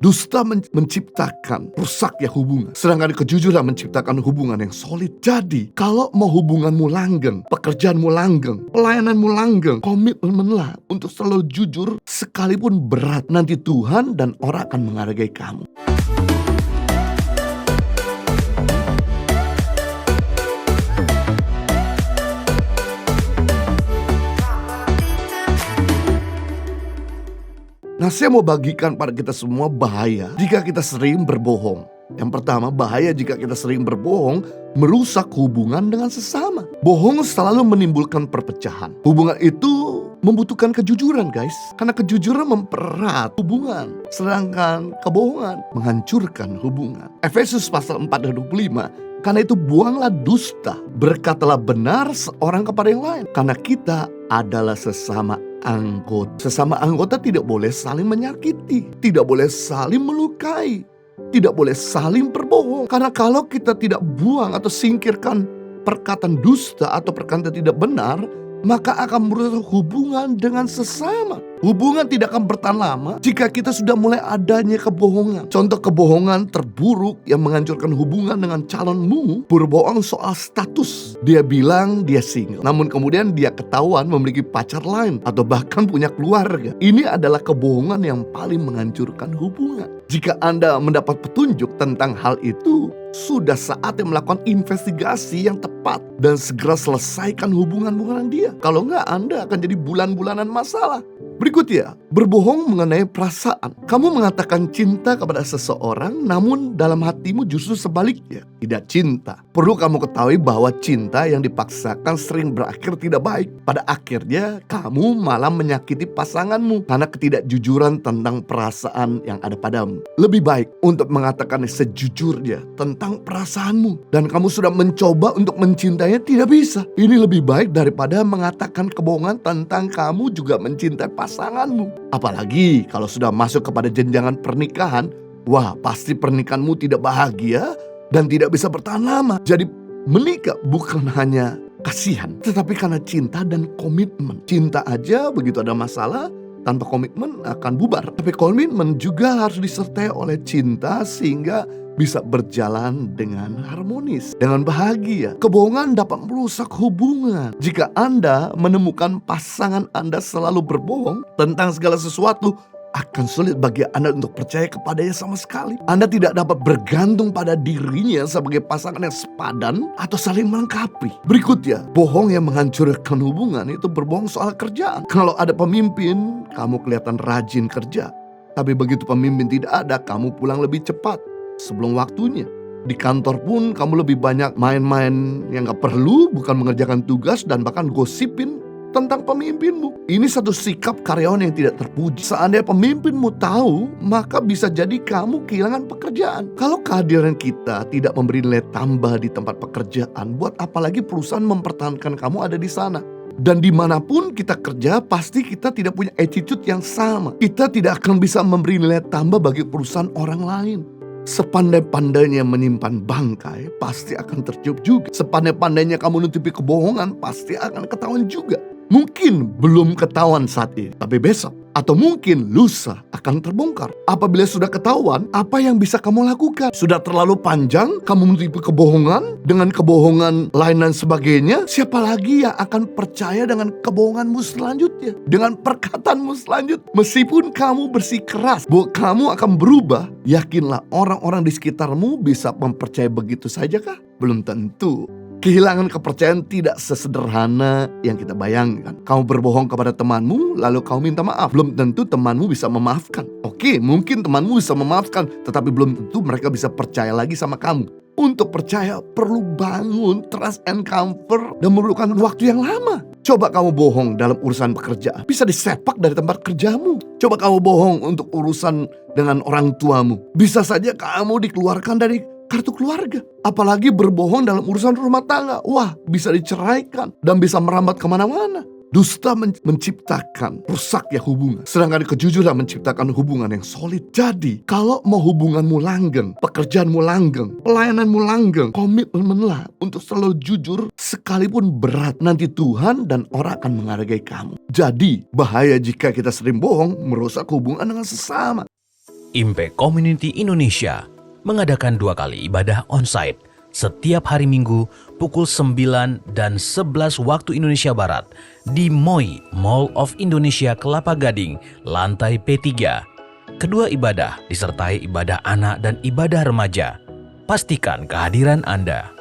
Dusta menciptakan rusaknya hubungan, sedangkan kejujuran menciptakan hubungan yang solid. Jadi, kalau mau hubunganmu langgeng, pekerjaanmu langgeng, pelayananmu langgeng, komitmenlah untuk selalu jujur sekalipun berat. Nanti Tuhan dan orang akan menghargai kamu. Nah, saya mau bagikan pada kita semua bahaya jika kita sering berbohong. Yang pertama, bahaya jika kita sering berbohong merusak hubungan dengan sesama. Bohong selalu menimbulkan perpecahan. Hubungan itu membutuhkan kejujuran, guys. Karena kejujuran mempererat hubungan, sedangkan kebohongan menghancurkan hubungan. Efesus pasal 4 ayat 25. Karena itu buanglah dusta, berkatalah benar seorang kepada yang lain. Karena kita adalah sesama anggota. Sesama anggota tidak boleh saling menyakiti, tidak boleh saling melukai, tidak boleh saling berbohong. Karena kalau kita tidak buang atau singkirkan perkataan dusta atau perkataan tidak benar, maka akan merusak hubungan dengan sesama. Hubungan tidak akan bertahan lama jika kita sudah mulai adanya kebohongan. Contoh kebohongan terburuk yang menghancurkan hubungan dengan calonmu, berbohong soal status. Dia bilang dia single, namun kemudian dia ketahuan memiliki pacar lain atau bahkan punya keluarga. Ini adalah kebohongan yang paling menghancurkan hubungan. Jika Anda mendapat petunjuk tentang hal itu, sudah saatnya melakukan investigasi yang tepat dan segera selesaikan hubungan dia. Kalau enggak, Anda akan jadi bulan-bulanan masalah. Berikutnya, berbohong mengenai perasaan. Kamu mengatakan cinta kepada seseorang, namun dalam hatimu justru sebaliknya, tidak cinta. Perlu kamu ketahui bahwa cinta yang dipaksakan sering berakhir tidak baik. Pada akhirnya, kamu malah menyakiti pasanganmu karena ketidakjujuran tentang perasaan yang ada padamu. Lebih baik untuk mengatakan sejujurnya tentang perasaanmu, dan kamu sudah mencoba untuk mencintainya, tidak bisa. Ini lebih baik daripada mengatakan kebohongan tentang kamu juga mencintai pasanganmu. Apalagi kalau sudah masuk kepada jenjang pernikahan, wah, pasti pernikahanmu tidak bahagia dan tidak bisa bertahan lama. Jadi menikah bukan hanya kasihan, tetapi karena cinta dan komitmen. Cinta aja begitu ada masalah, tanpa komitmen akan bubar. Tapi komitmen juga harus disertai oleh cinta sehingga bisa berjalan dengan harmonis, dengan bahagia. Kebohongan dapat merusak hubungan. Jika Anda menemukan pasangan Anda selalu berbohong tentang segala sesuatu, akan sulit bagi Anda untuk percaya kepadanya sama sekali. Anda tidak dapat bergantung pada dirinya sebagai pasangan yang sepadan atau saling melengkapi. Berikutnya, bohong yang menghancurkan hubungan itu berbohong soal kerjaan. Kalau ada pemimpin, kamu kelihatan rajin kerja. Tapi begitu pemimpin tidak ada, kamu pulang lebih cepat sebelum waktunya. Di kantor pun kamu lebih banyak main-main yang gak perlu, bukan mengerjakan tugas dan bahkan gosipin tentang pemimpinmu. Ini satu sikap karyawan yang tidak terpuji. Seandainya pemimpinmu tahu, maka bisa jadi kamu kehilangan pekerjaan. Kalau kehadiran kita tidak memberi nilai tambah di tempat pekerjaan, buat apalagi perusahaan mempertahankan kamu ada di sana. Dan dimanapun kita kerja, pasti kita tidak punya attitude yang sama. Kita tidak akan bisa memberi nilai tambah bagi perusahaan orang lain. Sepandai-pandainya menyimpan bangkai, pasti akan tercium juga. Sepandai-pandainya kamu nutupi kebohongan, pasti akan ketahuan juga. Mungkin belum ketahuan saat ini, tapi besok atau mungkin lusa akan terbongkar. Apabila sudah ketahuan, apa yang bisa kamu lakukan? Sudah terlalu panjang kamu menutupi kebohongan dengan kebohongan lain dan sebagainya. Siapa lagi yang akan percaya dengan kebohonganmu selanjutnya, dengan perkataanmu selanjutnya? Meskipun kamu bersikeras bahwa kamu akan berubah, yakinlah orang-orang di sekitarmu bisa mempercayai begitu saja kah? Belum tentu. Kehilangan kepercayaan tidak sesederhana yang kita bayangkan. Kamu berbohong kepada temanmu, lalu kamu minta maaf. Belum tentu temanmu bisa memaafkan. Oke, mungkin temanmu bisa memaafkan, tetapi belum tentu mereka bisa percaya lagi sama kamu. Untuk percaya perlu bangun trust and comfort dan memerlukan waktu yang lama. Coba kamu bohong dalam urusan pekerjaan, bisa disepak dari tempat kerjamu. Coba kamu bohong untuk urusan dengan orang tuamu, bisa saja kamu dikeluarkan dari kartu keluarga. Apalagi berbohong dalam urusan rumah tangga, wah, bisa diceraikan dan bisa merambat kemana-mana. Dusta menciptakan rusaknya hubungan, sedangkan kejujuran menciptakan hubungan yang solid. Jadi, kalau mau hubunganmu langgeng, pekerjaanmu langgeng, pelayananmu langgeng, komitmenlah untuk selalu jujur sekalipun berat. Nanti Tuhan dan orang akan menghargai kamu. Jadi, bahaya jika kita sering bohong merusak hubungan dengan sesama. Impact Community Indonesia mengadakan 2 kali ibadah onsite setiap hari Minggu pukul 9 dan 11 waktu Indonesia Barat di MOI Mall of Indonesia Kelapa Gading, lantai P3. Kedua ibadah disertai ibadah anak dan ibadah remaja. Pastikan kehadiran Anda.